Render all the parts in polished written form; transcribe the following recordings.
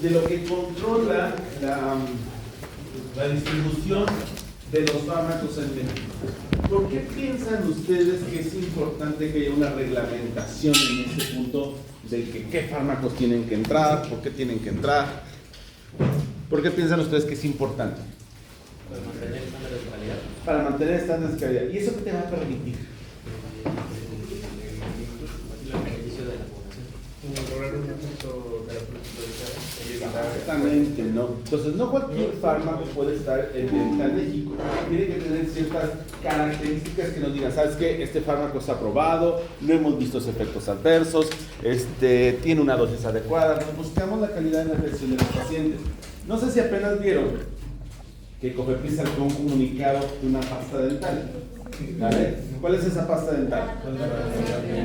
de lo que controla la distribución de los fármacos en México. ¿Por qué piensan ustedes que es importante que haya una reglamentación en este punto de que qué fármacos tienen que entrar, por qué tienen que entrar? ¿Por qué piensan ustedes que es importante? Para mantener estándares de calidad. Para mantener estándares de calidad. ¿Y eso qué te va a permitir? El beneficio de la población. Lograr un efecto terapéutico. Exactamente, ¿no? Entonces, no cualquier fármaco puede estar en venta en México. Tiene que tener ciertas características que nos digan, ¿sabes qué? Este fármaco está aprobado, no hemos visto los efectos adversos, tiene una dosis adecuada. Nos buscamos la calidad en la atención de los pacientes. No sé si apenas vieron que Cofepris sacó un comunicado de una pasta dental. ¿Vale? ¿Cuál es esa pasta dental?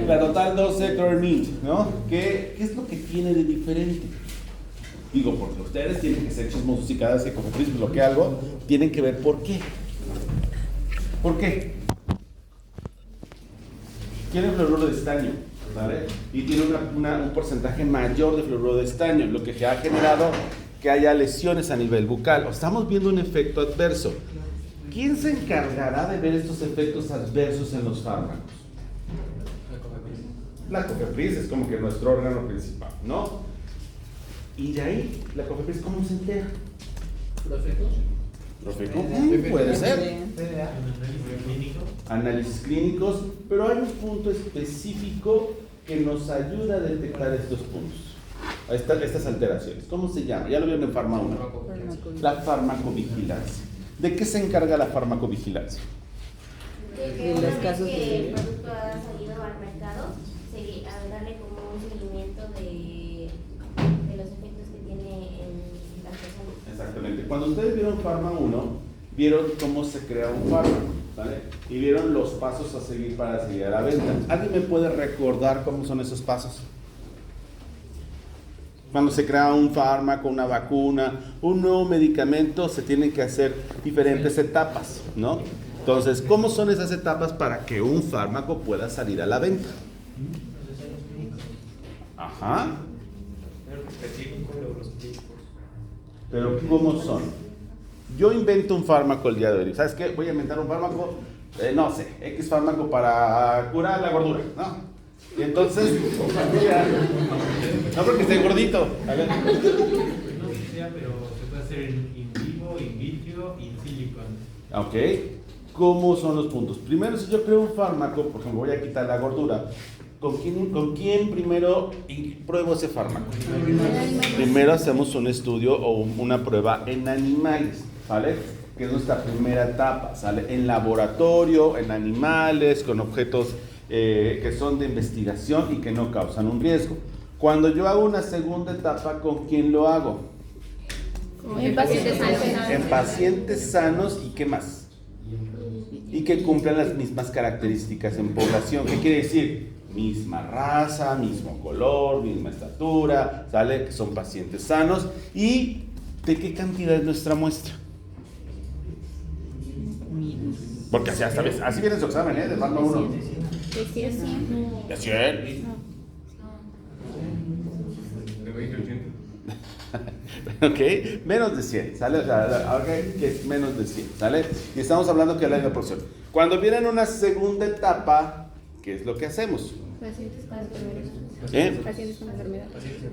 La Total 12 Color Mint, ¿no? ¿Qué es lo que tiene de diferente? Digo, porque ustedes tienen que ser chismosos y cada vez que Cofepris bloquea algo, tienen que ver por qué. ¿Por qué? Tiene fluoruro de estaño, ¿vale? Y tiene un porcentaje mayor de fluoruro de estaño, lo que ha generado que haya lesiones a nivel bucal. Estamos viendo un efecto adverso. ¿Quién se encargará de ver estos efectos adversos en los fármacos? La Cofepris es como que nuestro órgano principal, ¿no? Y de ahí, la Cofepris, ¿cómo se entera? ¿Profeco? Puede ser. Análisis clínicos, pero hay un punto específico que nos ayuda a detectar estos puntos, estas alteraciones. ¿Cómo se llama? Ya lo vieron en Farma 1. La farmacovigilancia. ¿De qué se encarga la farmacovigilancia? De que una vez que el producto ha salido al mercado, a darle como un seguimiento de los efectos que tiene en las personas. Exactamente. Cuando ustedes vieron Farma 1, vieron cómo se crea un fármaco, ¿vale? Y vieron los pasos a seguir para seguir a la venta. ¿Alguien me puede recordar cómo son esos pasos? Cuando se crea un fármaco, una vacuna, un nuevo medicamento, se tienen que hacer diferentes etapas, ¿no? Entonces, ¿cómo son esas etapas para que un fármaco pueda salir a la venta? Ajá. Pero ¿cómo son? Yo invento un fármaco el día de hoy. ¿Sabes qué? Voy a inventar un fármaco, no sé, X fármaco para curar la gordura, ¿no? Y entonces, no porque esté gordito. A ver. No sea, pero se puede hacer in vivo, in vitro, in silicon. Ok. ¿Cómo son los puntos? Primero, si yo creo un fármaco, por ejemplo, voy a quitar la gordura. ¿Con quién primero pruebo ese fármaco? Primero hacemos un estudio o una prueba en animales, ¿vale? Que es nuestra primera etapa, ¿sale? En laboratorio, en animales, con objetos que son de investigación y que no causan un riesgo. Cuando yo hago una segunda etapa, ¿con quién lo hago? En pacientes sanos. En pacientes sanos y ¿qué más? Y que cumplan las mismas características en población. ¿Qué quiere decir? Misma raza, mismo color, misma estatura, ¿sale? Que son pacientes sanos. ¿Y de qué cantidad es nuestra muestra? Porque así viene su examen, ¿eh? De Farma 1. ¿De 100? ¿De 100? Ok, menos de 100, ¿sale? O sea, okay, que es menos de 100, ¿sale? Y estamos hablando que la proporción. Cuando viene una segunda etapa, ¿qué es lo que hacemos? Pacientes con enfermedad. ¿Eh? Pacientes con enfermedad.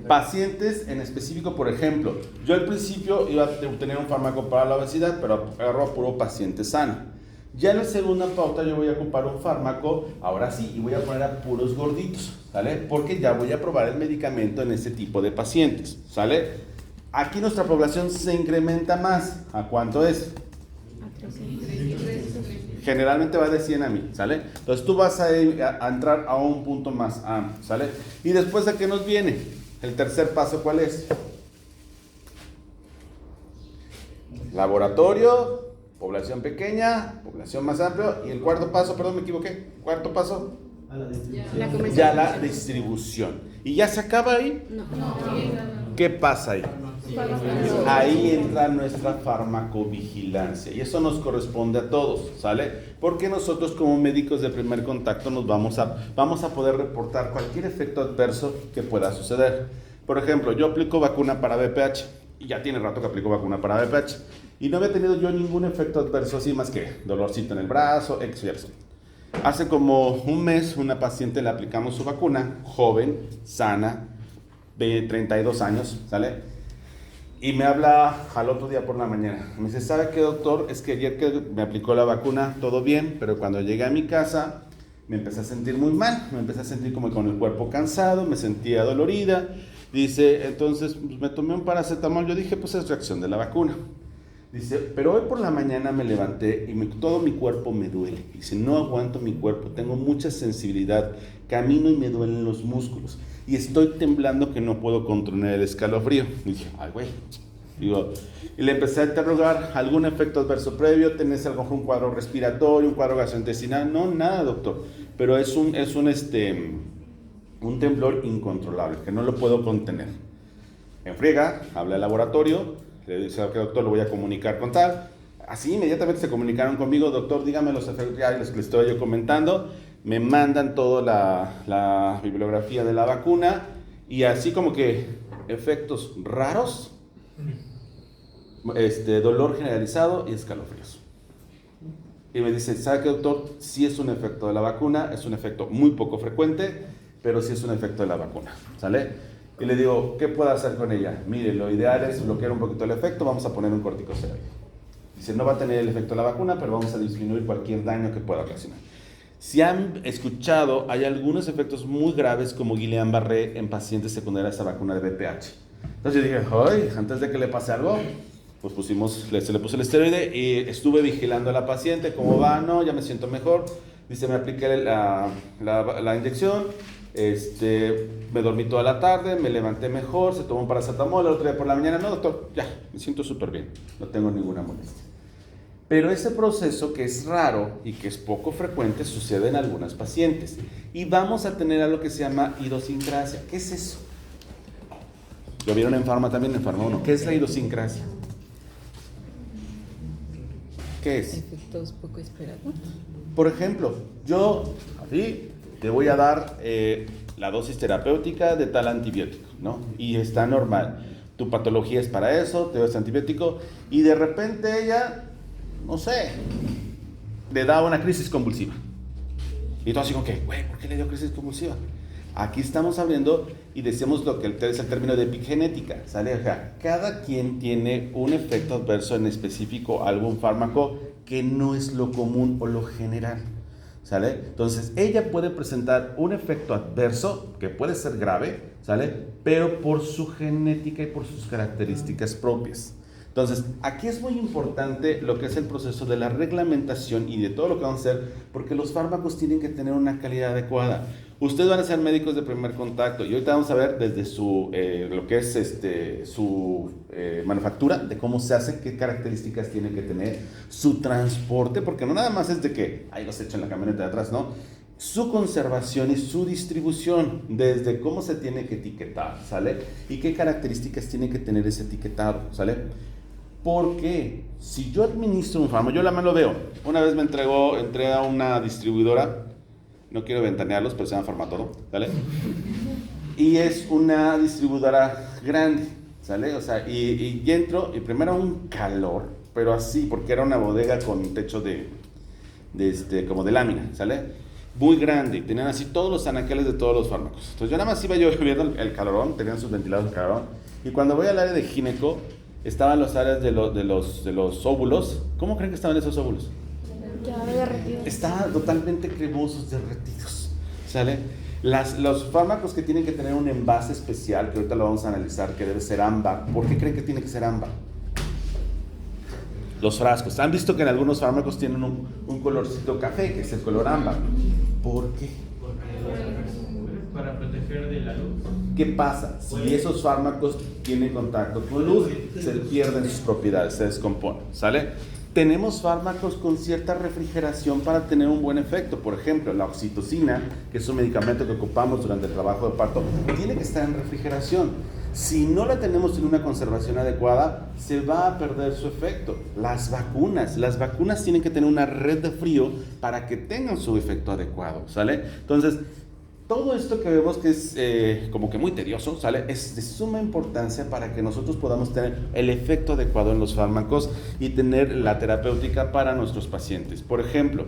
Pacientes en específico, por ejemplo, yo al principio iba a tener un fármaco para la obesidad, pero agarro a puro paciente sano. Ya en la segunda pauta yo voy a ocupar un fármaco, ahora sí, y voy a poner a puros gorditos, ¿sale? Porque ya voy a probar el medicamento en este tipo de pacientes, ¿sale? Aquí nuestra población se incrementa más. ¿A cuánto es? Generalmente va de 100 a 1000, ¿sale? Entonces tú vas a entrar a un punto más amplio, ¿sale? Y después de qué nos viene, el tercer paso, ¿cuál es? Laboratorio, población pequeña, población más amplia, y el cuarto paso, perdón, me equivoqué, cuarto paso, ya la distribución. ¿Y ya se acaba ahí? No. ¿Qué pasa ahí? Ahí entra nuestra farmacovigilancia y eso nos corresponde a todos, ¿sale? Porque nosotros como médicos de primer contacto nos vamos a poder reportar cualquier efecto adverso que pueda suceder. Por ejemplo, yo aplico vacuna para VPH, y ya tiene rato que aplico vacuna para VPH, y no había tenido yo ningún efecto adverso así más que dolorcito en el brazo, X y Y. Hace como un mes una paciente le aplicamos su vacuna, joven, sana, de 32 años, ¿sale? Y me habla al otro día por la mañana. Me dice, ¿sabe qué, doctor? Es que ayer que me aplicó la vacuna, todo bien, pero cuando llegué a mi casa me empecé a sentir muy mal, me empecé a sentir como con el cuerpo cansado, me sentía dolorida. Dice, entonces pues, me tomé un paracetamol, yo dije, pues es reacción de la vacuna. Dice, pero hoy por la mañana me levanté y todo mi cuerpo me duele. Dice, no aguanto mi cuerpo, tengo mucha sensibilidad, camino y me duelen los músculos. Y estoy temblando que no puedo controlar el escalofrío. Y dije, ay güey. Digo, y le empecé a interrogar, ¿algún efecto adverso previo? ¿Tenés a lo mejor un cuadro respiratorio, un cuadro gastrointestinal? No, nada, doctor. Pero es un temblor incontrolable, que no lo puedo contener. En friega, habla al laboratorio, le dice, ok, doctor, lo voy a comunicar con tal. Así inmediatamente se comunicaron conmigo, doctor, dígame los efectos, ya les estoy yo comentando. Me mandan toda la bibliografía de la vacuna y así como que efectos raros, dolor generalizado y escalofríos. Y me dice, ¿sabe qué, doctor? Sí es un efecto de la vacuna, es un efecto muy poco frecuente, pero sí es un efecto de la vacuna, ¿sale? Y le digo, ¿qué puedo hacer con ella? Mire, lo ideal es bloquear un poquito el efecto, vamos a poner un corticosteroide. Dice, no va a tener el efecto de la vacuna, pero vamos a disminuir cualquier daño que pueda ocasionar. Si han escuchado, hay algunos efectos muy graves como Guillain-Barré en pacientes secundarios a esa vacuna de VPH. Entonces yo dije, ay, antes de que le pase algo, pues se le puso el esteroide y estuve vigilando a la paciente, cómo va, no, ya me siento mejor. Dice, me apliqué la inyección, me dormí toda la tarde, me levanté mejor, se tomó un paracetamol, el otro día por la mañana, no doctor, ya, me siento súper bien, no tengo ninguna molestia. Pero ese proceso que es raro y que es poco frecuente sucede en algunas pacientes. Y vamos a tener algo que se llama idiosincrasia. ¿Qué es eso? ¿Lo vieron en Pharma también, en Pharma 1? ¿Qué es la idiosincrasia? ¿Qué es? Efectos poco esperados. Por ejemplo, yo así te voy a dar la dosis terapéutica de tal antibiótico, ¿no? Y está normal. Tu patología es para eso, te doy ese antibiótico y de repente ella, no sé, le da una crisis convulsiva. Y tú así como que, güey, ¿por qué le dio crisis convulsiva? Aquí estamos hablando y decimos lo que es el término de epigenética, ¿sale? O sea, cada quien tiene un efecto adverso en específico a algún fármaco que no es lo común o lo general, ¿sale? Entonces, ella puede presentar un efecto adverso que puede ser grave, ¿sale? Pero por su genética y por sus características propias. Entonces, aquí es muy importante lo que es el proceso de la reglamentación y de todo lo que vamos a hacer, porque los fármacos tienen que tener una calidad adecuada. Ustedes van a ser médicos de primer contacto y ahorita vamos a ver desde lo que es su manufactura, de cómo se hace, qué características tiene que tener, su transporte, porque no nada más es de que ahí los echo en la camioneta de atrás, ¿no? Su conservación y su distribución, desde cómo se tiene que etiquetar, ¿sale? Y qué características tiene que tener ese etiquetado, ¿sale? Porque si yo administro un fármaco, yo la mano lo veo. Una vez entré a una distribuidora, no quiero ventanearlos, pero se llama Farmatodo, ¿sale? Y es una distribuidora grande, ¿sale? O sea, y entro, y primero un calor, pero así, porque era una bodega con un techo como de lámina, ¿sale? Muy grande, y tenían así todos los anaqueles de todos los fármacos. Entonces yo nada más iba yo viendo el calorón, tenían sus ventiladores de calorón, y cuando voy al área de gineco, estaban las áreas de los óvulos. ¿Cómo creen que estaban esos óvulos? Ya derretidos. Estaban totalmente cremosos, derretidos, ¿sale? Los fármacos que tienen que tener un envase especial, que ahorita lo vamos a analizar, que debe ser ámbar. ¿Por qué creen que tiene que ser ámbar? Los frascos. ¿Han visto que en algunos fármacos tienen un colorcito café, que es el color ámbar? ¿Por qué? Para proteger de la luz. ¿Qué pasa? Si esos fármacos tienen contacto con luz, se pierden sus propiedades, se descomponen, ¿sale? Tenemos fármacos con cierta refrigeración para tener un buen efecto. Por ejemplo, la oxitocina, que es un medicamento que ocupamos durante el trabajo de parto, tiene que estar en refrigeración. Si no la tenemos en una conservación adecuada, se va a perder su efecto. Las vacunas tienen que tener una red de frío para que tengan su efecto adecuado, ¿sale? Entonces, todo esto que vemos que es como que muy tedioso, ¿sale? Es de suma importancia para que nosotros podamos tener el efecto adecuado en los fármacos y tener la terapéutica para nuestros pacientes. Por ejemplo,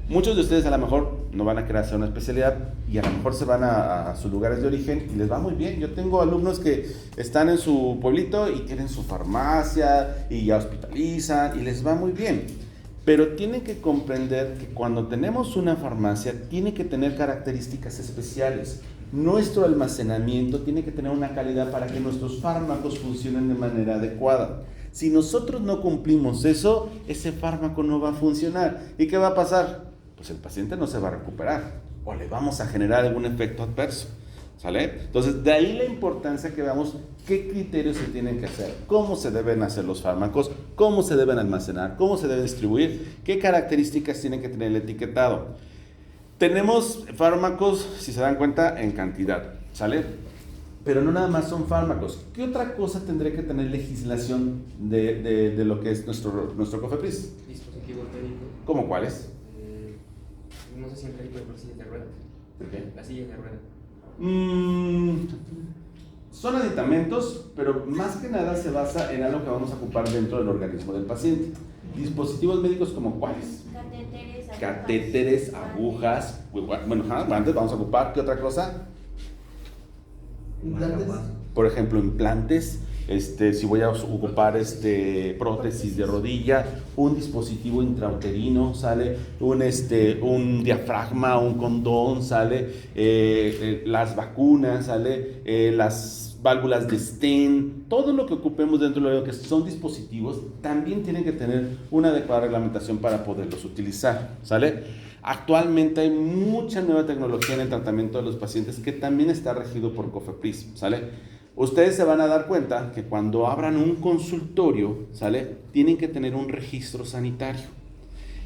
muchos de ustedes a lo mejor no van a querer hacer una especialidad y a lo mejor se van a sus lugares de origen y les va muy bien. Yo tengo alumnos que están en su pueblito y tienen su farmacia y ya hospitalizan y les va muy bien. Pero tienen que comprender que cuando tenemos una farmacia tiene que tener características especiales. Nuestro almacenamiento tiene que tener una calidad para que nuestros fármacos funcionen de manera adecuada. Si nosotros no cumplimos eso, ese fármaco no va a funcionar. ¿Y qué va a pasar? Pues el paciente no se va a recuperar o le vamos a generar algún efecto adverso. ¿Sale? Entonces, de ahí la importancia que veamos qué criterios se tienen que hacer, cómo se deben hacer los fármacos, cómo se deben almacenar, cómo se deben distribuir, qué características tienen que tener el etiquetado. Tenemos fármacos, si se dan cuenta, en cantidad, ¿sale? Pero no nada más son fármacos. ¿Qué otra cosa tendré que tener legislación de lo que es nuestro COFEPRIS? Dispositivo médico. ¿Cómo cuáles? No sé si entra ahí, pero sillas de ruedas. ¿Por qué? Las sillas de ruedas. Son aditamentos, pero más que nada se basa en algo que vamos a ocupar dentro del organismo del paciente. Dispositivos médicos como cuáles? Catéteres, agujas. Bueno, antes vamos a ocupar, ¿qué otra cosa? Implantes. Por ejemplo, implantes. Si voy a ocupar prótesis de rodilla, un dispositivo intrauterino, ¿sale? Un diafragma, un condón, ¿sale? Las vacunas, ¿sale? Las válvulas de stent, todo lo que ocupemos dentro de lo que son dispositivos, también tienen que tener una adecuada reglamentación para poderlos utilizar, ¿sale? Actualmente hay mucha nueva tecnología en el tratamiento de los pacientes que también está regido por COFEPRIS, ¿sale? Ustedes se van a dar cuenta que cuando abran un consultorio, ¿sale? Tienen que tener un registro sanitario.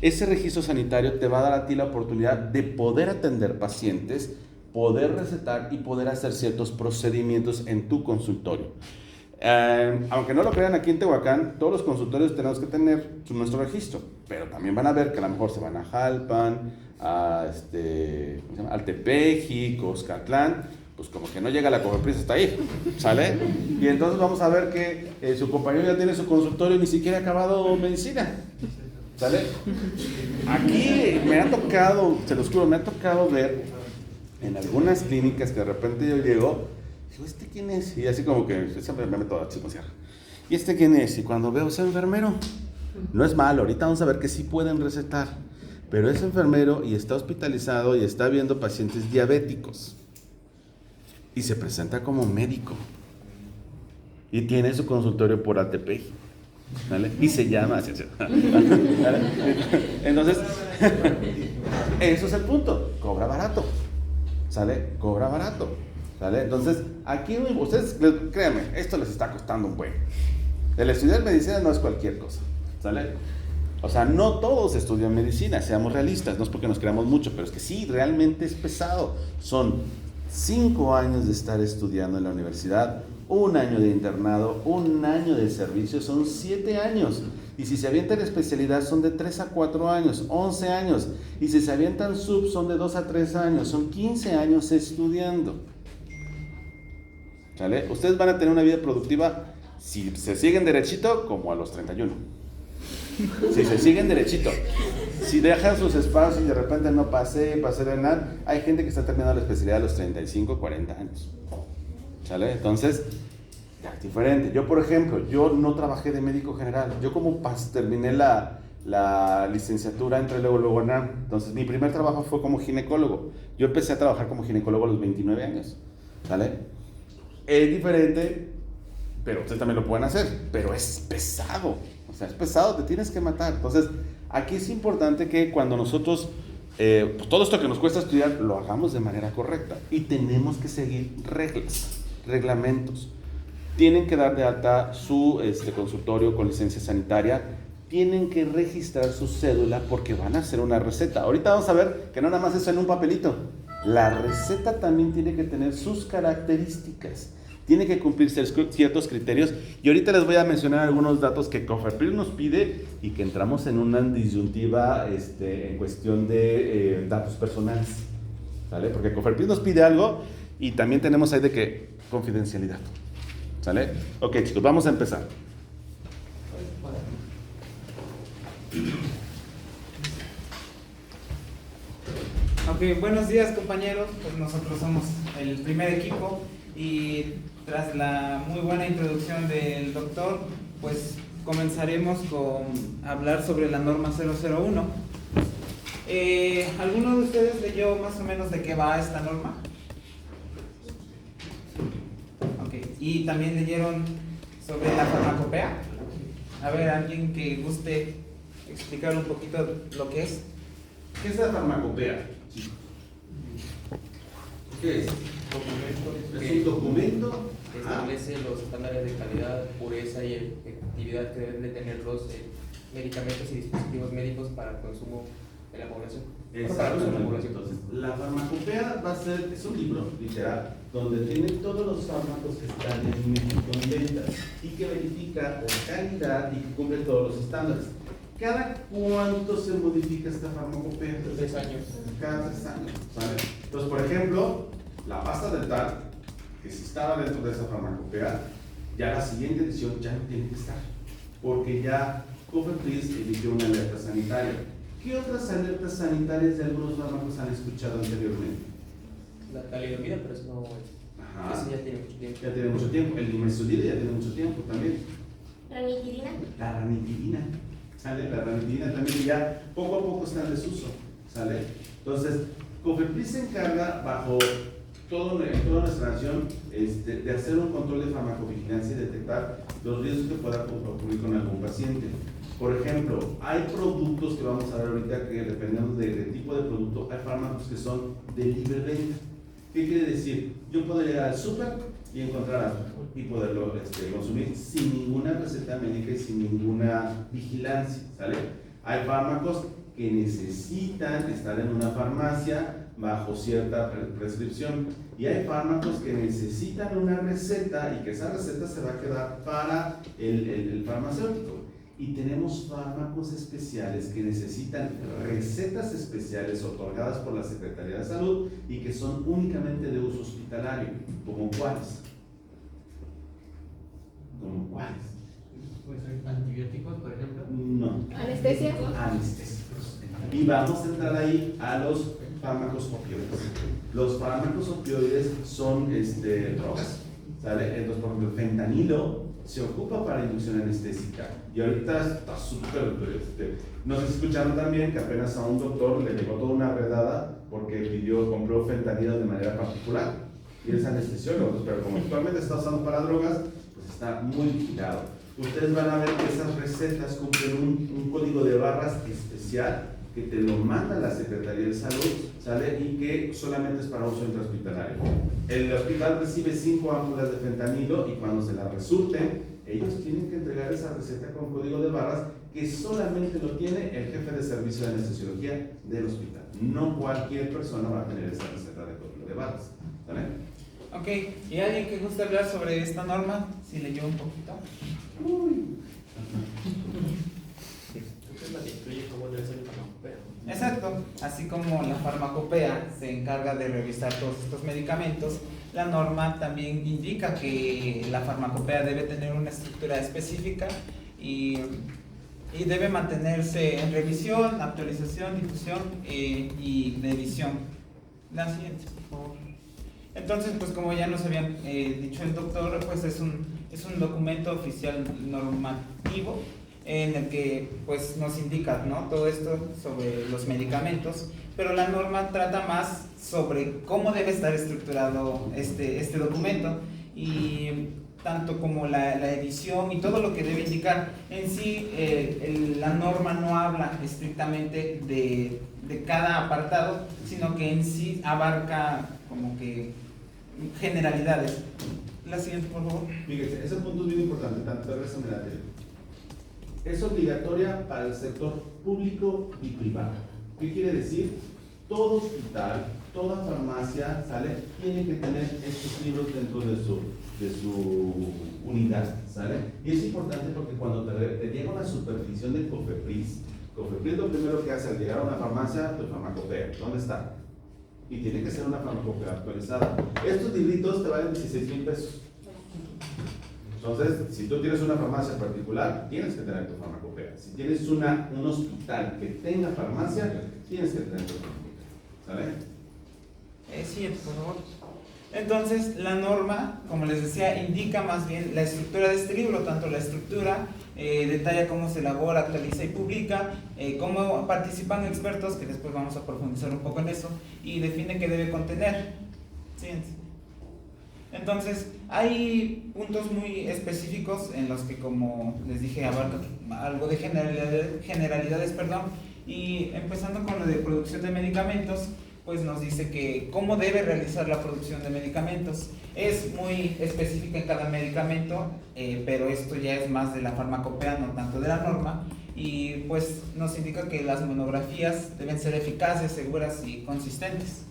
Ese registro sanitario te va a dar a ti la oportunidad de poder atender pacientes, poder recetar y poder hacer ciertos procedimientos en tu consultorio. Aunque no lo crean, aquí en Tehuacán, todos los consultorios tenemos que tener nuestro registro, pero también van a ver que a lo mejor se van a Jalpan, a Altepeji, Coscatlán, pues como que no llega la COFEPRIS hasta ahí, ¿sale? Y entonces vamos a ver que su compañero ya tiene su consultorio y ni siquiera ha acabado medicina, ¿sale? Aquí me ha tocado, se los juro, me ha tocado ver en algunas clínicas que de repente yo llego, digo, ¿este quién es? Y así como que siempre me meto a chismosear. ¿Y este quién es? Y cuando veo, es enfermero. No es malo, ahorita vamos a ver que sí pueden recetar, pero es enfermero y está hospitalizado y está viendo pacientes diabéticos. Y se presenta como médico. Y tiene su consultorio por ATP. ¿Vale? Y se llama así. ¿Vale? Entonces, eso es el punto. Cobra barato. ¿Sale? Cobra barato. ¿Sale? Entonces, aquí ustedes, créanme, esto les está costando un buen. El estudiar medicina no es cualquier cosa. ¿Sale? O sea, no todos estudian medicina, seamos realistas. No es porque nos creamos mucho, pero es que sí, realmente es pesado. Son 5 años de estar estudiando en la universidad, 1 año de internado, 1 año de servicio, son 7 años. Y si se avientan especialidad son de 3 a 4 años, 11 años. Y si se avientan sub son de 2 a 3 años, son 15 años estudiando. ¿Sale? Ustedes van a tener una vida productiva, si se siguen derechito, como a los 31. Si se siguen derechito. Si dejan sus espacios y de repente no pasé de nada, hay gente que está terminando la especialidad a los 35, 40 años. ¿Sale? Entonces, ya es diferente. Yo, por ejemplo, yo no trabajé de médico general. Yo como terminé la licenciatura, entré luego en UNAM. Entonces, mi primer trabajo fue como ginecólogo. Yo empecé a trabajar como ginecólogo a los 29 años. ¿Sale? Es diferente, pero ustedes también lo pueden hacer. Pero es pesado. O sea, es pesado, te tienes que matar. Entonces, aquí es importante que cuando nosotros, pues todo esto que nos cuesta estudiar, lo hagamos de manera correcta. Y tenemos que seguir reglas, reglamentos. Tienen que dar de alta su consultorio con licencia sanitaria. Tienen que registrar su cédula porque van a hacer una receta. Ahorita vamos a ver que no nada más es en un papelito. La receta también tiene que tener sus características. Tiene que cumplir ciertos criterios y ahorita les voy a mencionar algunos datos que COFEPRIS nos pide y que entramos en una disyuntiva en cuestión de datos personales. ¿sale? Porque Cofepris nos pide algo y también tenemos ahí de que confidencialidad, ¿sale? Ok, chicos, vamos a empezar. Ok, buenos días compañeros, pues nosotros somos el primer equipo y tras la muy buena introducción del doctor, pues comenzaremos con hablar sobre la norma 001. ¿Alguno de ustedes leyó más o menos de qué va esta norma? Ok, y también leyeron sobre la farmacopea. A ver, alguien que guste explicar un poquito lo que es. ¿Qué es la farmacopea? ¿Qué es? Es un documento que establece los estándares de calidad, pureza y efectividad que deben de tener los medicamentos y dispositivos médicos para el consumo de la población. Para el uso de la población. Entonces, la farmacopea va a ser, es un libro, literal, donde tiene todos los fármacos que están en México en venta y que verifica la calidad y que cumple todos los estándares. ¿Cada cuánto se modifica esta farmacopea? 3 años. Cada 3 años, ¿vale? Entonces, por ejemplo, la pasta dental, que si estaba dentro de esa farmacopea, ya la siguiente edición ya no tiene que estar, porque ya Cofepris emitió una alerta sanitaria. ¿Qué otras alertas sanitarias de algunos fármacos han escuchado anteriormente? La talidomida, pero eso no Ajá. eso ya tiene mucho tiempo. Ya tiene mucho tiempo. El nimesulide ya tiene mucho tiempo también. Ranitidina. La ranitidina, ¿sale? La ranitidina también ya poco a poco está en desuso, ¿sale? Entonces, Cofepris se encarga bajo toda nuestra nación de hacer un control de farmacovigilancia y detectar los riesgos que pueda ocurrir con algún paciente. Por ejemplo, hay productos que vamos a ver ahorita que dependiendo del tipo de producto, hay fármacos que son de libre venta. ¿Qué quiere decir? Yo puedo llegar al súper y encontrar algo y poderlo consumir sin ninguna receta médica y sin ninguna vigilancia, ¿sale? Hay fármacos que necesitan estar en una farmacia bajo cierta prescripción y hay fármacos que necesitan una receta y que esa receta se va a quedar para el farmacéutico. Y tenemos fármacos especiales que necesitan recetas especiales otorgadas por la Secretaría de Salud y que son únicamente de uso hospitalario. ¿Como cuáles? ¿Como cuáles? ¿Puede ser antibióticos, por ejemplo? No. Anestesia. Anestésicos. Y vamos a entrar ahí a los fármacos opioides. Los fármacos opioides son drogas, ¿sale? Entonces, por ejemplo, el fentanilo se ocupa para inducción anestésica y ahorita está súper, no sé si escucharon también que apenas a un doctor le llegó toda una redada porque compró fentanilo de manera particular y es anestesiólogo, pero como actualmente está usando para drogas, pues está muy vigilado. Ustedes van a ver que esas recetas cumplen un código de barras especial que te lo manda la Secretaría de Salud, ¿sale? Y que solamente es para uso intrahospitalario. El hospital recibe 5 ámpulas de fentanilo y cuando se las resurten, ellos tienen que entregar esa receta con código de barras que solamente lo tiene el jefe de servicio de anestesiología del hospital. No cualquier persona va a tener esa receta de código de barras, ¿sale? Ok, ¿y alguien que guste hablar sobre esta norma? Si leyó un poquito. Uy. Esta es la que incluye cómo debe ser el farmacopea. Exacto, así como la farmacopea se encarga de revisar todos estos medicamentos, la norma también indica que la farmacopea debe tener una estructura específica y debe mantenerse en revisión, actualización, difusión y revisión. La siguiente, por favor. Entonces, pues como ya nos habían dicho el doctor, pues es un documento oficial normativo en el que pues nos indica, ¿no?, todo esto sobre los medicamentos, pero la norma trata más sobre cómo debe estar estructurado este documento y tanto como la edición y todo lo que debe indicar. En sí, la norma no habla estrictamente de cada apartado, sino que en sí abarca como que generalidades. La siguiente, por favor. Fíjense, ese punto es bien importante, tanto regresame la tele. Es obligatoria para el sector público y privado. ¿Qué quiere decir? Todo hospital, toda farmacia, ¿sale?, tiene que tener estos libros dentro de su unidad, ¿sale? Y es importante porque cuando te llega una supervisión de Cofepris lo primero que hace al llegar a una farmacia, tu farmacopea, ¿dónde está? Y tiene que ser una farmacopea actualizada. Estos libritos te valen 16,000 pesos. Entonces, si tú tienes una farmacia particular, tienes que tener tu farmacopea. Si tienes un hospital que tenga farmacia, tienes que tener tu farmacopea. ¿Sale? Sí, por favor. Entonces, la norma, como les decía, indica más bien la estructura de este libro, tanto la estructura, detalla cómo se elabora, actualiza y publica, cómo participan expertos, que después vamos a profundizar un poco en eso, y define qué debe contener. Siguiente. Entonces, hay puntos muy específicos en los que, como les dije, abarca algo de generalidades, y empezando con lo de producción de medicamentos, pues nos dice que cómo debe realizar la producción de medicamentos. Es muy específica en cada medicamento, pero esto ya es más de la farmacopea, no tanto de la norma, y pues nos indica que las monografías deben ser eficaces, seguras y consistentes.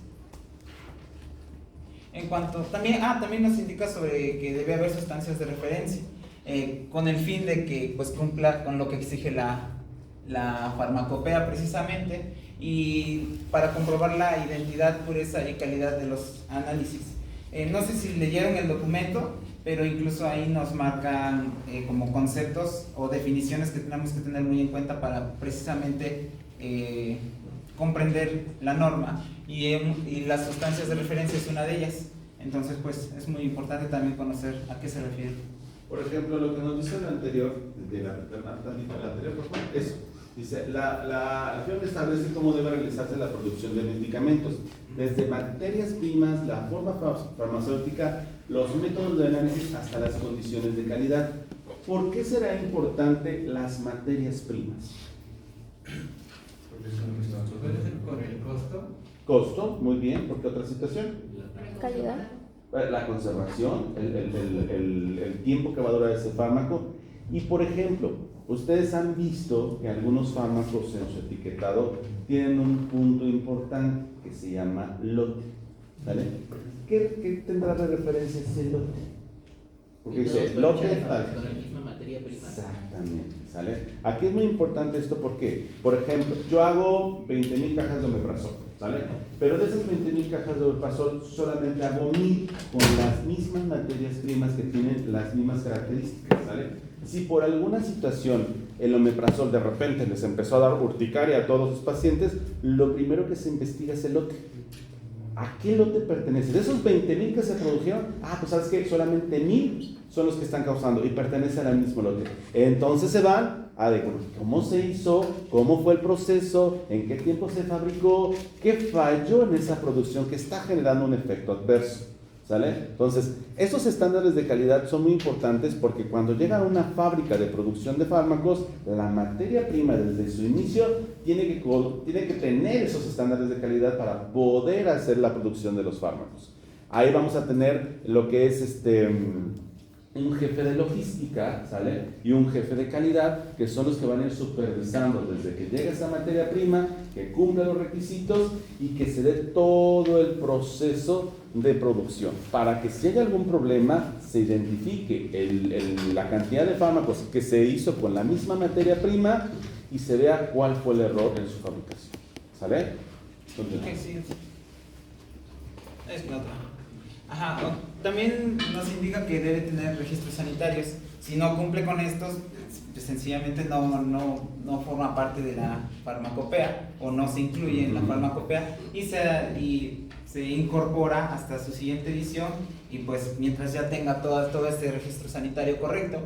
En cuanto, también nos indica sobre que debe haber sustancias de referencia, con el fin de que pues cumpla con lo que exige la farmacopea precisamente, y para comprobar la identidad, pureza y calidad de los análisis. No sé si leyeron el documento, pero incluso ahí nos marcan como conceptos o definiciones que tenemos que tener muy en cuenta para precisamente comprender la norma, y las sustancias de referencia es una de ellas. Entonces pues es muy importante también conocer a qué se refiere. Por ejemplo, lo que nos dice el anterior, por favor, eso. Dice, la FEOM establece cómo debe realizarse la producción de medicamentos, desde materias primas, la forma farmacéutica, los métodos de análisis hasta las condiciones de calidad. ¿Por qué será importante las materias primas? ¿Puede ser por el costo? Costo, muy bien. ¿Por qué otra situación? Calidad. La conservación, el tiempo que va a durar ese fármaco. Y por ejemplo, ustedes han visto que algunos fármacos en su etiquetado tienen un punto importante que se llama lote. ¿Vale? ¿Qué tendrá de referencia ese lote? Porque dice lote tal. Con la misma materia prima. Exactamente, ¿sale? Aquí es muy importante esto porque, por ejemplo, yo hago 20,000 cajas de omeprazol, ¿sale? Pero de esas 20,000 cajas de omeprazol solamente hago 1,000 con las mismas materias primas que tienen las mismas características, ¿sale? Si por alguna situación el omeprazol de repente les empezó a dar urticaria a todos sus pacientes, lo primero que se investiga es el lote. ¿A qué lote pertenece? De esos 20,000 que se produjeron, pues sabes que solamente 1,000 son los que están causando y pertenecen al mismo lote. Entonces se van a ver cómo se hizo, cómo fue el proceso, en qué tiempo se fabricó, qué falló en esa producción que está generando un efecto adverso. ¿Sale? Entonces, esos estándares de calidad son muy importantes porque cuando llega a una fábrica de producción de fármacos, la materia prima desde su inicio tiene que tener esos estándares de calidad para poder hacer la producción de los fármacos. Ahí vamos a tener lo que es un jefe de logística, ¿sale? Y un jefe de calidad, que son los que van a ir supervisando desde que llega esa materia prima, que cumpla los requisitos y que se dé todo el proceso de producción, para que si hay algún problema se identifique la cantidad de fármacos que se hizo con la misma materia prima y se vea cuál fue el error en su fabricación. ¿Sale? Sí. Es nota. También nos indica que debe tener registros sanitarios. Si no cumple con estos, pues sencillamente no forma parte de la farmacopea o no se incluye en la farmacopea y se incorpora hasta su siguiente edición, y pues mientras ya tenga todo este registro sanitario correcto,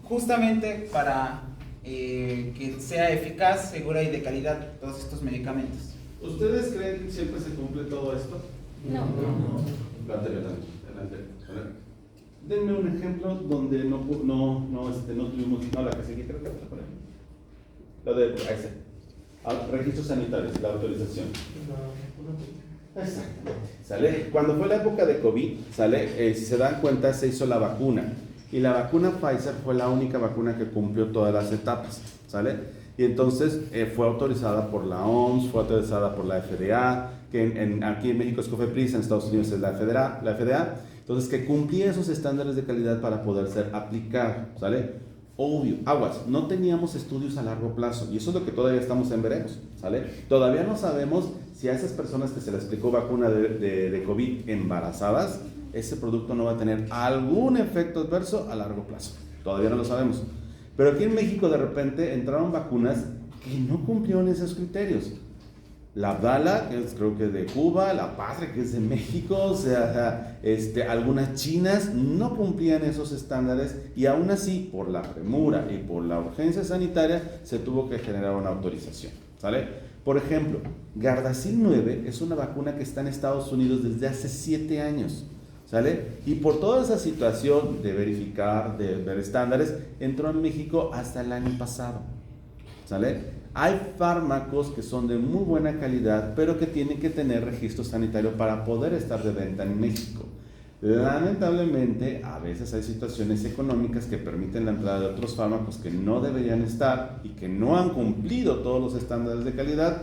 justamente para que sea eficaz, segura y de calidad todos estos medicamentos. ¿Ustedes creen que siempre se cumple todo esto? No. Lo anterior también. Denme un ejemplo donde no tuvimos, la que seguí, creo que está por ahí. Lo de registros sanitarios, la autorización. Exactamente. ¿Sale? Cuando fue la época de COVID, ¿sale? Si se dan cuenta, se hizo la vacuna. Y la vacuna Pfizer fue la única vacuna que cumplió todas las etapas, ¿sale? Y entonces fue autorizada por la OMS, fue autorizada por la FDA, que aquí en México es COFEPRIS, en Estados Unidos es la FDA. Entonces, que cumplía esos estándares de calidad para poder ser aplicado, ¿sale? Obvio, aguas, no teníamos estudios a largo plazo y eso es lo que todavía estamos en veremos, ¿sale? Todavía no sabemos si a esas personas que se les aplicó vacuna de COVID embarazadas, ese producto no va a tener algún efecto adverso a largo plazo. Todavía no lo sabemos. Pero aquí en México de repente entraron vacunas que no cumplieron esos criterios. La Abdala, que es creo que de Cuba, la Patria, que es de México, o sea, algunas chinas no cumplían esos estándares y aún así, por la premura y por la urgencia sanitaria, se tuvo que generar una autorización, ¿sale? Por ejemplo, Gardasil 9 es una vacuna que está en Estados Unidos desde hace 7 años, ¿sale? Y por toda esa situación de verificar, de ver estándares, entró en México hasta el año pasado, ¿sale? Hay fármacos que son de muy buena calidad, pero que tienen que tener registro sanitario para poder estar de venta en México. Lamentablemente, a veces hay situaciones económicas que permiten la entrada de otros fármacos que no deberían estar y que no han cumplido todos los estándares de calidad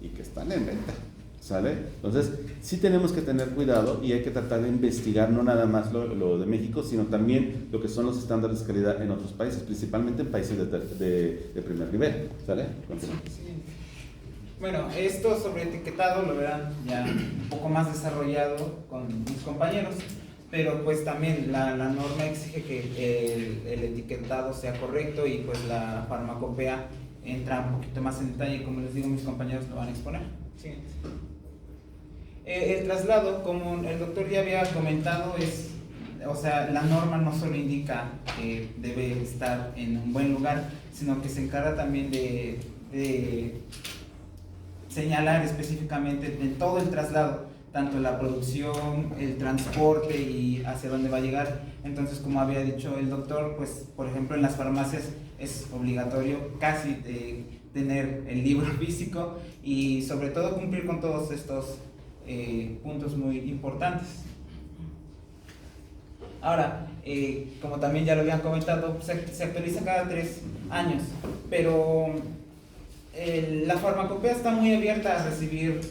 y que están en venta, ¿sale? Entonces, sí tenemos que tener cuidado y hay que tratar de investigar no nada más lo de México, sino también lo que son los estándares de calidad en otros países, principalmente en países de primer nivel, ¿sale? Sí. Bueno, esto sobre etiquetado lo verán ya un poco más desarrollado con mis compañeros, pero pues también la norma exige que el etiquetado sea correcto y pues la farmacopea entra un poquito más en detalle, como les digo, mis compañeros lo van a exponer. Sí. El traslado, como el doctor ya había comentado, o sea, la norma no solo indica que debe estar en un buen lugar, sino que se encarga también de señalar específicamente en todo el traslado, tanto la producción, el transporte y hacia dónde va a llegar. Entonces, como había dicho el doctor, pues por ejemplo en las farmacias es obligatorio casi tener el libro físico y sobre todo cumplir con todos estos puntos muy importantes. Ahora, como también ya lo habían comentado, se actualiza cada 3 años, pero la farmacopea está muy abierta a recibir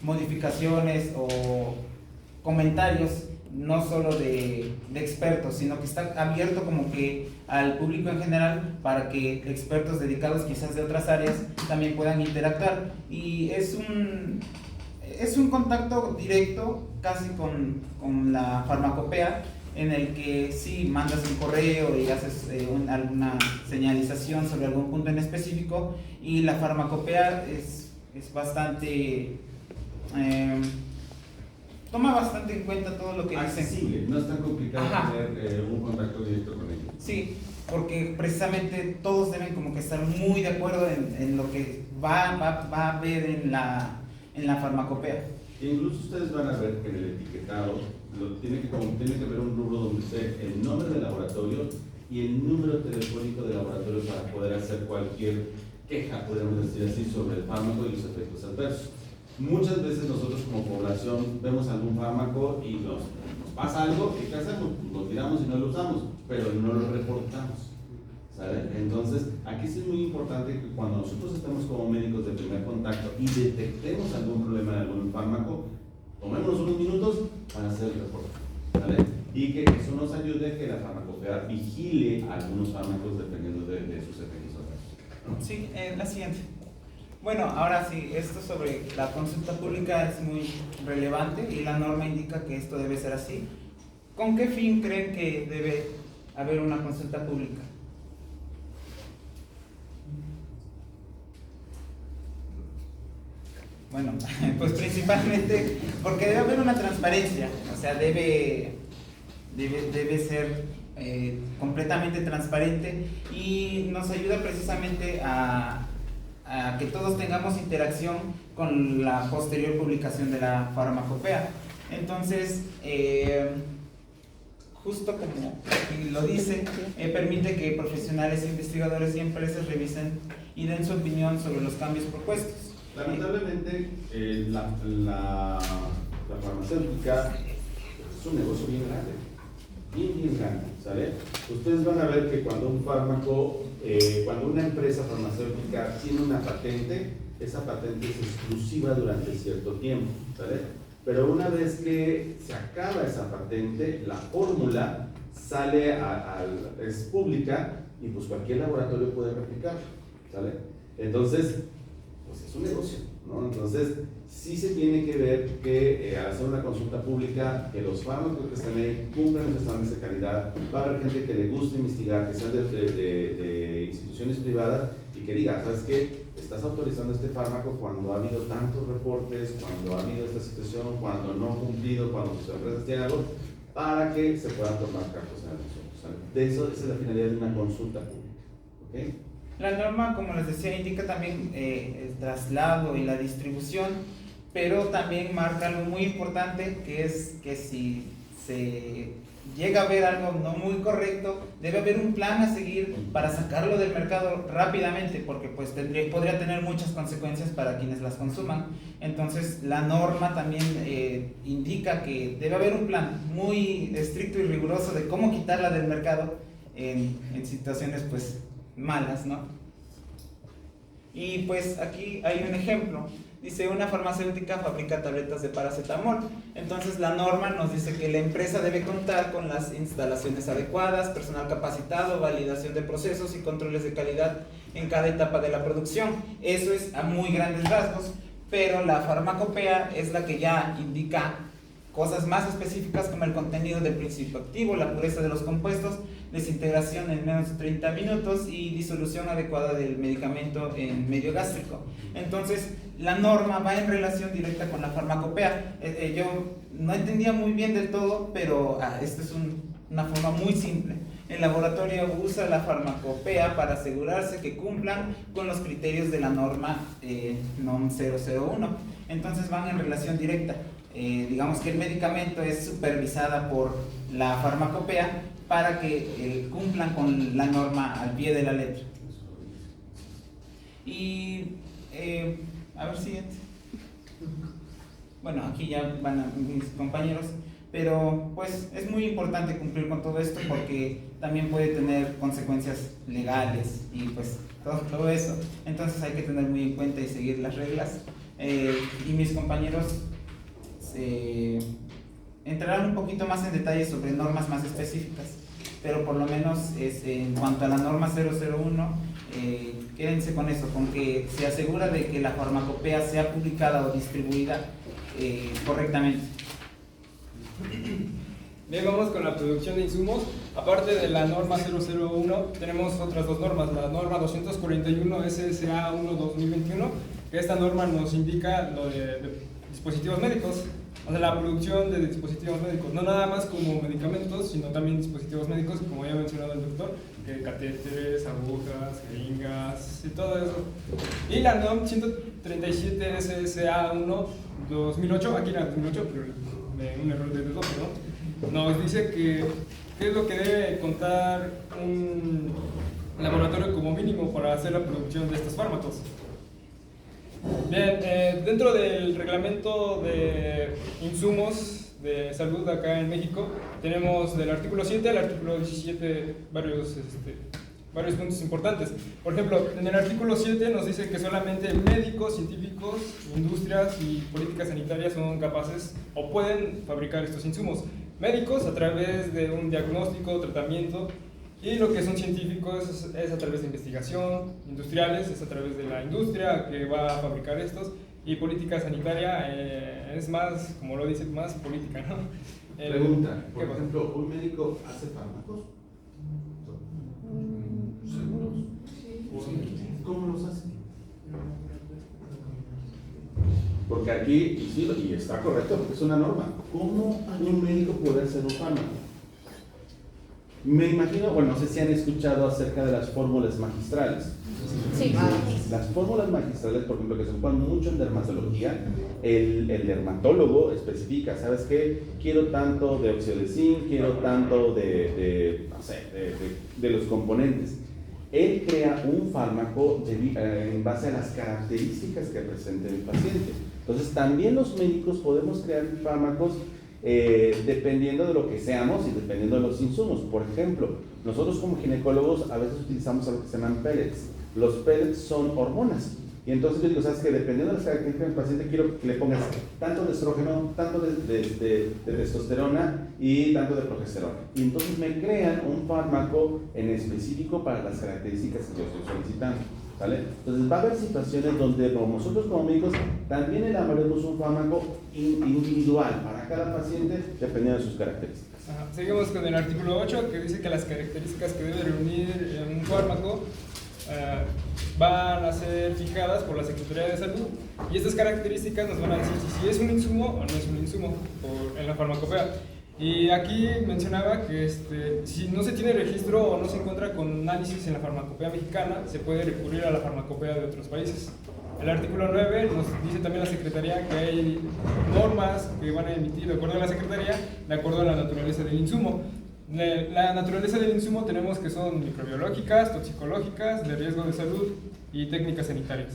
modificaciones o comentarios, no solo de expertos, sino que está abierto como que al público en general para que expertos dedicados quizás de otras áreas también puedan interactuar. Y es un contacto directo casi con la farmacopea, en el que sí mandas un correo y haces alguna señalización sobre algún punto en específico, y la farmacopea es bastante toma bastante en cuenta todo lo que accesible, dicen. no es tan complicado. Ajá. Tener un contacto directo con ellos. Sí, porque precisamente todos deben como que estar muy de acuerdo en lo que va a haber en la farmacopea. Incluso ustedes van a ver que en el etiquetado tiene que haber un rubro donde esté el nombre del laboratorio y el número telefónico del laboratorio para poder hacer cualquier queja, podemos decir así, sobre el fármaco y los efectos adversos. Muchas veces nosotros como población vemos algún fármaco y nos pasa algo, y ¿qué hacemos? Lo tiramos y no lo usamos, pero no lo reportamos, ¿sale? Entonces, aquí sí es muy importante que cuando nosotros estemos como médicos de primer contacto y detectemos algún problema en algún fármaco, tomémonos unos minutos para hacer el reporte, ¿vale? Y que eso nos ayude a que la farmacopea vigile algunos fármacos dependiendo de sus efectos adversos. Sí, la siguiente. Bueno, ahora sí, esto sobre la consulta pública es muy relevante y la norma indica que esto debe ser así. ¿Con qué fin creen que debe haber una consulta pública? Bueno, pues principalmente porque debe haber una transparencia, o sea, debe ser completamente transparente y nos ayuda precisamente a que todos tengamos interacción con la posterior publicación de la farmacopea. Entonces, justo como aquí lo dice, permite que profesionales, investigadores y empresas revisen y den su opinión sobre los cambios propuestos. Lamentablemente, la farmacéutica es un negocio bien grande, bien grande, ¿sale? Ustedes van a ver que cuando un fármaco, cuando una empresa farmacéutica tiene una patente, esa patente es exclusiva durante cierto tiempo, ¿sale? Pero una vez que se acaba esa patente, la fórmula sale es pública y pues cualquier laboratorio puede replicar, ¿sale? Entonces, pues es un negocio. ¿no? Entonces, sí se tiene que ver que al hacer una consulta pública, que los fármacos que están ahí cumplan los estándares de calidad. Va a haber gente que le guste investigar, que sean de instituciones privadas y que diga, ¿sabes qué? Estás autorizando este fármaco cuando ha habido tantos reportes, cuando ha habido esta situación, cuando no ha cumplido, cuando sus empresas tienen algo, para que se puedan tomar cartas en el asunto. O sea, de eso, esa es la finalidad de una consulta pública. ¿Okay? La norma, como les decía, indica también el traslado y la distribución, pero también marca algo muy importante, que es que si se llega a ver algo no muy correcto, debe haber un plan a seguir para sacarlo del mercado rápidamente, porque pues podría tener muchas consecuencias para quienes las consuman. Entonces la norma también indica que debe haber un plan muy estricto y riguroso de cómo quitarla del mercado en situaciones pues malas, ¿no? Y pues aquí hay un ejemplo. Dice, una farmacéutica fabrica tabletas de paracetamol. Entonces la norma nos dice que la empresa debe contar con las instalaciones adecuadas, personal capacitado, validación de procesos y controles de calidad en cada etapa de la producción. Eso es a muy grandes rasgos, pero la farmacopea es la que ya indica cosas más específicas como el contenido del principio activo, la pureza de los compuestos, desintegración en menos de 30 minutos y disolución adecuada del medicamento en medio gástrico. Entonces, la norma va en relación directa con la farmacopea. Yo no entendía muy bien del todo, pero esta es una forma muy simple. El laboratorio usa la farmacopea para asegurarse que cumplan con los criterios de la norma NOM 001. Entonces van en relación directa. Digamos que el medicamento es supervisada por la farmacopea para que cumplan con la norma al pie de la letra. Y a ver, siguiente. Bueno, aquí ya van mis compañeros, pero pues es muy importante cumplir con todo esto porque también puede tener consecuencias legales y pues todo eso. Entonces hay que tener muy en cuenta y seguir las reglas. Y mis compañeros entrarán un poquito más en detalle sobre normas más específicas, pero por lo menos en cuanto a la norma 001, quédense con eso, con que se asegura de que la farmacopea sea publicada o distribuida correctamente. Bien, vamos con la producción de insumos. Aparte de la norma 001, tenemos otras dos normas, la norma 241 SSA 1-2021, que esta norma nos indica lo de dispositivos médicos. O sea, la producción de dispositivos médicos, no nada más como medicamentos, sino también dispositivos médicos, como ya ha mencionado el doctor, que catéteres, agujas, jeringas y todo eso. Y la NOM 137 SSA 1-2008, aquí era 2008, pero un error de dedo, ¿no? Nos dice que qué es lo que debe contar un laboratorio como mínimo para hacer la producción de estos fármacos. Bien, dentro del reglamento de insumos de salud acá en México, tenemos del artículo 7 al artículo 17 varios puntos importantes. Por ejemplo, en el artículo 7 nos dice que solamente médicos, científicos, industrias y políticas sanitarias son capaces o pueden fabricar estos insumos. Médicos a través de un diagnóstico, tratamiento, y lo que son científicos es a través de investigación, industriales es a través de la industria que va a fabricar estos, y política sanitaria es más, como lo dice, más política, ¿no? Pregunta, por ejemplo, ¿un médico hace fármacos? ¿Seguros? ¿Cómo los hace? Porque aquí, y está correcto, porque es una norma. ¿Cómo un médico puede hacer un fármaco? Me imagino, bueno, no sé si han escuchado acerca de las fórmulas magistrales. Sí. Las fórmulas magistrales, por ejemplo, que se ocupan mucho en dermatología, el dermatólogo especifica, ¿sabes qué? Quiero tanto de óxido de zinc, quiero tanto de los componentes. Él crea un fármaco en base a las características que presente el paciente. Entonces, también los médicos podemos crear fármacos dependiendo de lo que seamos y dependiendo de los insumos. Por ejemplo, nosotros como ginecólogos a veces utilizamos algo que se llaman pellets. Los pellets son hormonas. Y entonces yo digo, ¿sabes qué? Dependiendo de las características del paciente, quiero que le pongas tanto de estrógeno, tanto de testosterona y tanto de progesterona. Y entonces me crean un fármaco en específico para las características que yo estoy solicitando. ¿sale? Entonces va a haber situaciones donde nosotros como médicos también elaboremos un fármaco individual para cada paciente dependiendo de sus características. Ajá. Seguimos con el artículo 8, que dice que las características que debe reunir un fármaco van a ser fijadas por la Secretaría de Salud, y estas características nos van a decir si es un insumo o no es un insumo en la farmacopea. Y aquí mencionaba que si no se tiene registro o no se encuentra con análisis en la farmacopea mexicana, se puede recurrir a la farmacopea de otros países. El artículo 9 nos dice también la Secretaría que hay normas que van a emitir de acuerdo a la Secretaría, de acuerdo a la naturaleza del insumo. La naturaleza del insumo tenemos que son microbiológicas, toxicológicas, de riesgo de salud y técnicas sanitarias.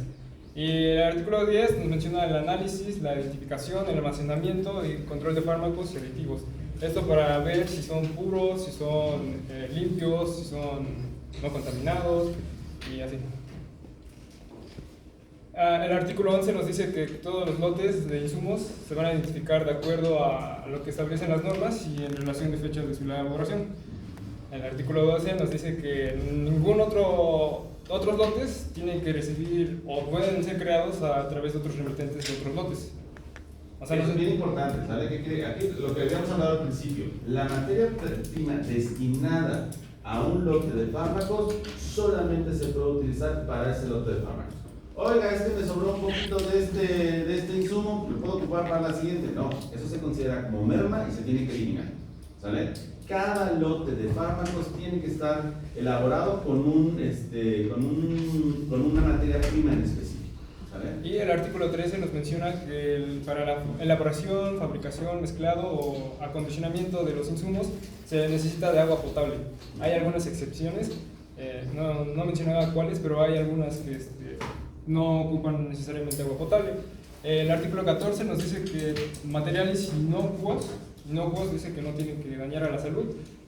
Y el artículo 10 nos menciona el análisis, la identificación, el almacenamiento y control de fármacos y aditivos. Esto para ver si son puros, si son limpios, si son no contaminados y así. El artículo 11 nos dice que todos los lotes de insumos se van a identificar de acuerdo a lo que establecen las normas y en relación de fechas de su elaboración. El artículo 12 nos dice que ningún otros lotes tienen que recibir o pueden ser creados a través de otros remitentes de otros lotes. O sea, eso es bien importante, ¿sale? Aquí lo que habíamos hablado al principio, la materia prima destinada a un lote de fármacos solamente se puede utilizar para ese lote de fármacos. Oiga, me sobró un poquito de este insumo, ¿lo puedo ocupar para la siguiente? No, eso se considera como merma y se tiene que eliminar, ¿sale? Cada lote de fármacos tiene que estar elaborado con una materia prima en específico, ¿sale? Y el artículo 13 nos menciona que para la elaboración, fabricación, mezclado o acondicionamiento de los insumos se necesita de agua potable. Hay algunas excepciones, no mencionaba cuáles, pero hay algunas que no ocupan necesariamente agua potable. El artículo 14 nos dice que materiales inocuos dice que no tienen que dañar a la salud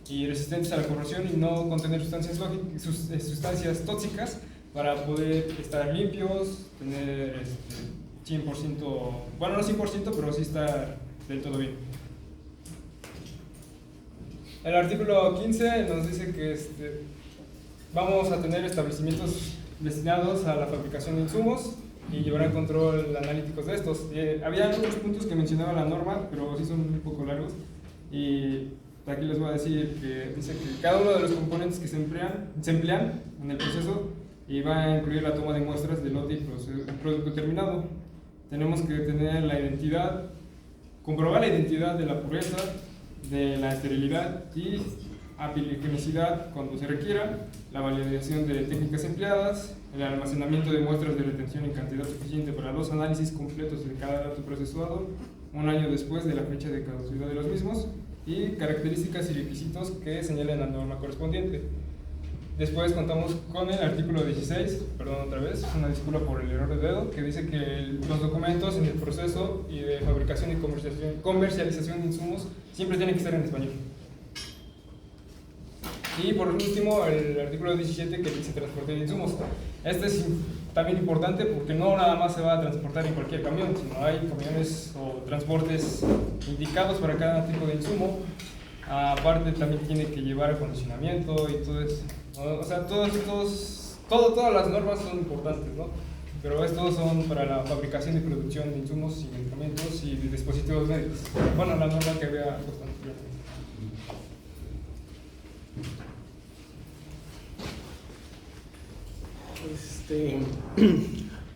y resistentes a la corrosión y no contener sustancias tóxicas para poder estar limpios, tener 100%, bueno, no 100%, pero sí estar del todo bien. El artículo 15 nos dice que vamos a tener establecimientos destinados a la fabricación de insumos y llevarán control analíticos de estos. Había otros puntos que mencionaba la norma, pero sí son un poco largos. Y aquí les voy a decir que dice que cada uno de los componentes que se emplean en el proceso y va a incluir la toma de muestras del lote y producto terminado. Tenemos que tener la identidad, comprobar la identidad de la pureza, de la esterilidad y apigenicidad cuando se requiera, la validación de técnicas empleadas, el almacenamiento de muestras de retención en cantidad suficiente para los análisis completos de cada dato procesado, un año después de la fecha de caducidad de los mismos, y características y requisitos que señalen la norma correspondiente. Después contamos con el artículo 16, perdón otra vez, una disculpa por el error de dedo, que dice que los documentos en el proceso y de fabricación y comercialización de insumos siempre tienen que estar en español. Y por último, el artículo 17 que dice transporte de insumos. Este es también importante porque no nada más se va a transportar en cualquier camión, sino hay camiones o transportes indicados para cada tipo de insumo. Aparte también tiene que llevar acondicionamiento y todo eso. O sea, todas las normas son importantes, ¿no? Pero estos son para la fabricación y producción de insumos y medicamentos y de dispositivos médicos. Bueno, la norma que había puesto anteriormente.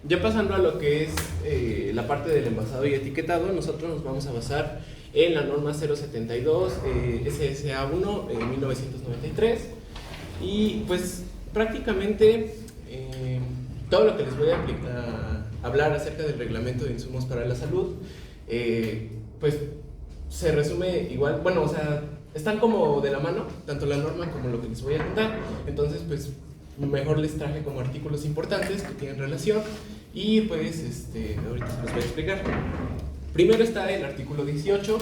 Ya pasando a lo que es la parte del envasado y etiquetado, nosotros nos vamos a basar en la norma 072 SSA1 en 1993 y pues prácticamente todo lo que les voy a hablar acerca del reglamento de insumos para la salud pues se resume igual, bueno, o sea, están como de la mano, tanto la norma como lo que les voy a contar. Entonces pues mejor les traje como artículos importantes que tienen relación y pues ahorita se los voy a explicar. Primero está el artículo 18,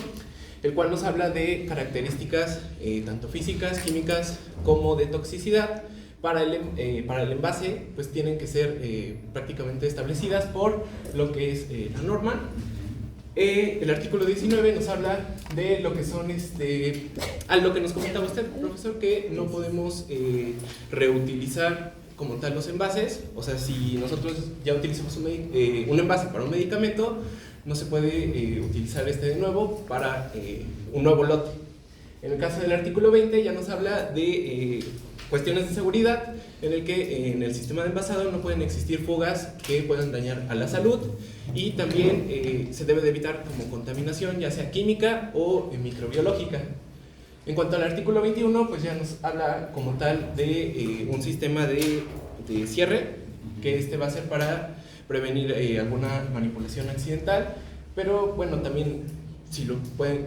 el cual nos habla de características tanto físicas, químicas como de toxicidad. Para el envase pues tienen que ser prácticamente establecidas por lo que es la norma. El artículo 19 nos habla de lo que son a lo que nos comentaba usted, profesor, que no podemos reutilizar como tal los envases. O sea, si nosotros ya utilizamos un envase para un medicamento, no se puede utilizar este de nuevo para un nuevo lote. En el caso del artículo 20 ya nos habla de cuestiones de seguridad, en el que en el sistema de envasado no pueden existir fugas que puedan dañar a la salud, y también se debe de evitar como contaminación, ya sea química o microbiológica. En cuanto al artículo 21, pues ya nos habla como tal de un sistema de cierre, que este va a ser para prevenir alguna manipulación accidental, pero bueno, también si lo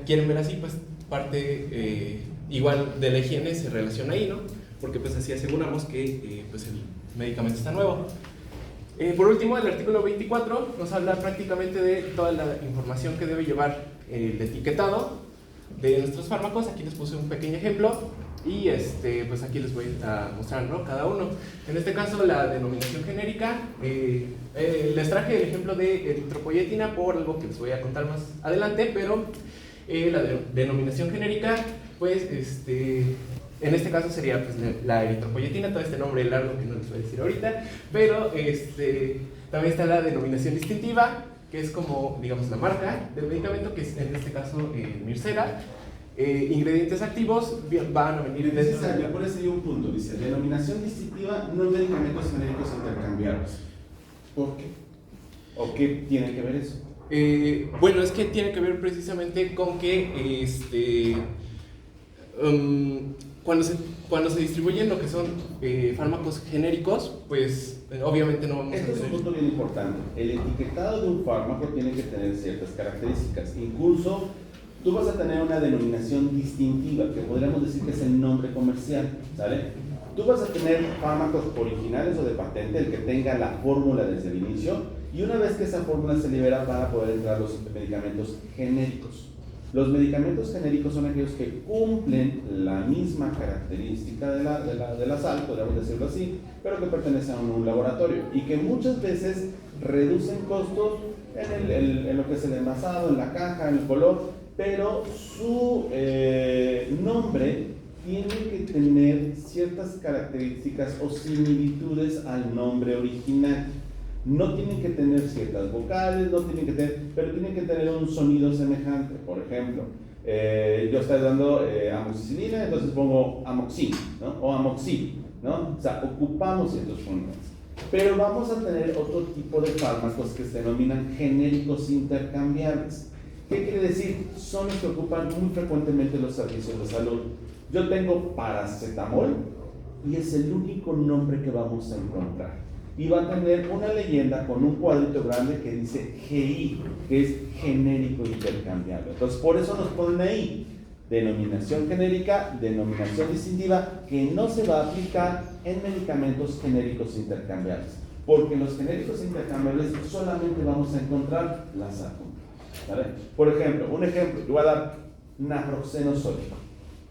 quieren ver así, pues parte igual de la higiene se relaciona ahí, ¿no? Porque pues así aseguramos que pues el medicamento está nuevo. Por último, el artículo 24 nos habla prácticamente de toda la información que debe llevar el etiquetado de nuestros fármacos. Aquí les puse un pequeño ejemplo y pues aquí les voy a mostrar, ¿no?, cada uno. En este caso, la denominación genérica, les traje el ejemplo de eritropoyetina por algo que les voy a contar más adelante, pero la denominación genérica, pues en este caso sería pues, la eritropoyetina, todo este nombre largo que no les voy a decir ahorita, pero también está la denominación distintiva, que es como, digamos, la marca del medicamento, que es en este caso Mircera. Ingredientes activos van a venir Es necesario, por eso hay un punto, dice, denominación distintiva, no medicamentos genéricos intercambiables. ¿Por qué? ¿O qué tiene que ver eso? Bueno, es que tiene que ver precisamente con que cuando se distribuyen lo que son fármacos genéricos, pues obviamente no vamos a Este es un tener... punto bien importante. El etiquetado de un fármaco tiene que tener ciertas características. Incluso tú vas a tener una denominación distintiva, que podríamos decir que es el nombre comercial, ¿sale? Tú vas a tener fármacos originales o de patente, el que tenga la fórmula desde el inicio, y una vez que esa fórmula se libera van a poder entrar los medicamentos genéricos. Los medicamentos genéricos son aquellos que cumplen la misma característica de la sal, podríamos decirlo así, pero que pertenecen a un laboratorio y que muchas veces reducen costos en lo que es el envasado, en la caja, en el color, pero su nombre tiene que tener ciertas características o similitudes al nombre original. No tienen que tener ciertas vocales, no tienen que tener, pero tienen que tener un sonido semejante. Por ejemplo, yo estoy dando amoxicilina, entonces pongo amoxil, ¿no? O amoxil, ¿no? O sea, ocupamos ciertos fórmulas. Pero vamos a tener otro tipo de fármacos que se denominan genéricos intercambiables. ¿Qué quiere decir? Son los que ocupan muy frecuentemente los servicios de salud. Yo tengo paracetamol y es el único nombre que vamos a encontrar. Y va a tener una leyenda con un cuadrito grande que dice GI, que es genérico intercambiable. Entonces, por eso nos ponen ahí denominación genérica, denominación distintiva, que no se va a aplicar en medicamentos genéricos intercambiables. Porque en los genéricos intercambiables solamente vamos a encontrar la sal. ¿Vale? Por ejemplo, yo voy a dar naproxeno sódico.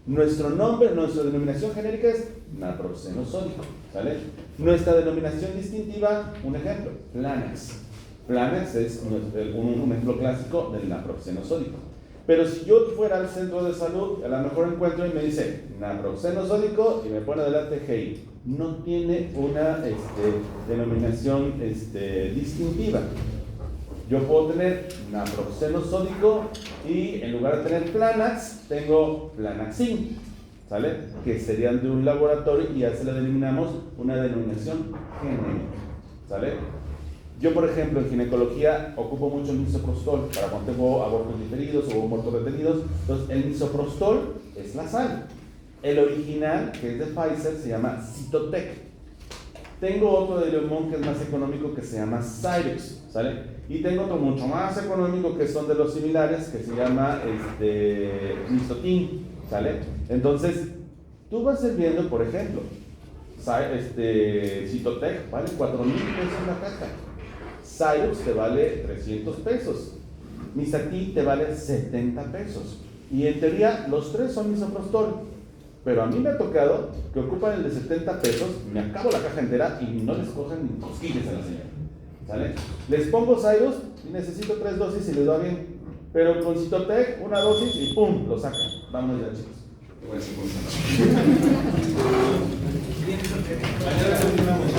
Nuestra denominación genérica es naproxeno sódico, ¿sale? Nuestra denominación distintiva, un ejemplo, Planax. Planax es un ejemplo clásico del naproxeno sódico. Pero si yo fuera al centro de salud, a lo mejor encuentro y me dice naproxeno sódico y me pone adelante GI. No tiene una denominación distintiva. Yo puedo tener naproxeno sódico y en lugar de tener Planax, tengo Planaxin, ¿sale? Que serían de un laboratorio y ya se le denominamos una denominación genérica, ¿sale? Yo, por ejemplo, en ginecología ocupo mucho el misoprostol para cuando tengo abortos diferidos o abortos retenidos. Entonces, el misoprostol es la sal. El original, que es de Pfizer, se llama Cytotec. Tengo otro de Leomón que es más económico que se llama Cyrix, ¿sale? Y tengo otro mucho más económico que son de los similares que se llama Misotin, ¿sale? Entonces, tú vas a ir viendo, por ejemplo, Cytotec vale 4,000 pesos la caja. Cyrix te vale 300 pesos. Misatin te vale 70 pesos. Y en teoría, los tres son misoprostol. Pero a mí me ha tocado que ocupan el de 70 pesos, me acabo la caja entera y no les cogen ni cosquillas a la señora, ¿sale? Les pongo Cyrus y necesito 3 dosis y les va bien. Pero con Cytotec, una dosis y ¡pum! Lo sacan. Vámonos ya, chicos. Bueno, sí, pues, Mañana continuamos.